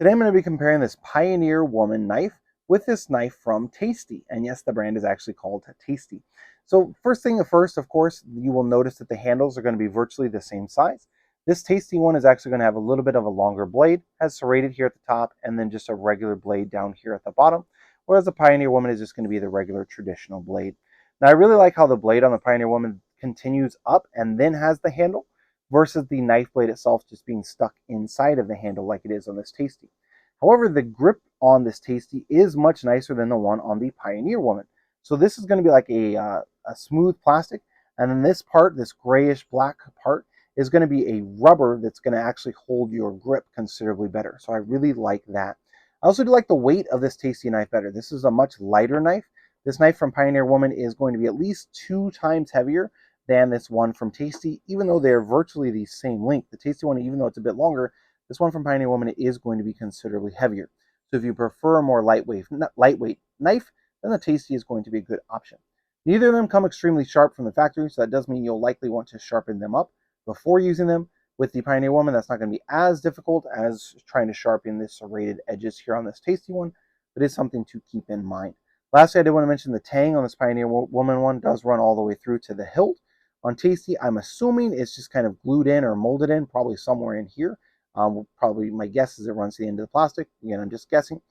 Today I'm going to be comparing this Pioneer Woman knife with this knife from Tasty. And yes, the brand is actually called Tasty. So first thing first, of course, you will notice that the handles are going to be virtually the same size. This Tasty one is actually going to have a little bit of a longer blade, has serrated here at the top, and then just a regular blade down here at the bottom. Whereas the Pioneer Woman is just going to be the regular traditional blade. Now I really like how the blade on the Pioneer Woman continues up and then has the handle versus the knife blade itself just being stuck inside of the handle like it is on this Tasty. However, the grip on this Tasty is much nicer than the one on the Pioneer Woman. So this is going to be like a smooth plastic, and then this part, this grayish black part, is going to be a rubber that's going to actually hold your grip considerably better. So I really like that. I also do like the weight of this Tasty knife better. This is a much lighter knife. This knife from Pioneer Woman is going to be at least 2 times heavier than this one from Tasty, even though they're virtually the same length. The Tasty one, even though it's a bit longer, this one from Pioneer Woman is going to be considerably heavier. So if you prefer a more lightweight knife, then the Tasty is going to be a good option. Neither of them come extremely sharp from the factory, so that does mean you'll likely want to sharpen them up before using them. With the Pioneer Woman, that's not going to be as difficult as trying to sharpen the serrated edges here on this Tasty one, but it's something to keep in mind. Lastly, I did want to mention the tang on this Pioneer Woman one does run all the way through to the hilt. On Tasty, I'm assuming it's just kind of glued in or molded in, probably somewhere in here. Probably my guess is it runs to the end of the plastic. Again, I'm just guessing.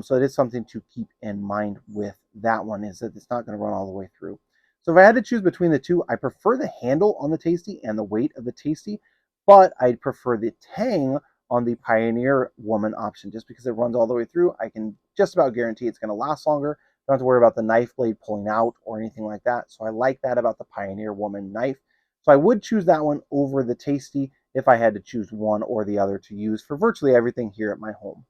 So it is something to keep in mind with that one, is that it's not going to run all the way through. So if I had to choose between the two, I prefer the handle on the Tasty and the weight of the Tasty, but I'd prefer the tang on the Pioneer Woman option just because it runs all the way through. I can just about guarantee it's going to last longer. Don't have to worry about the knife blade pulling out or anything like that. So I like that about the Pioneer Woman knife. So I would choose that one over the Tasty if I had to choose one or the other to use for virtually everything here at my home.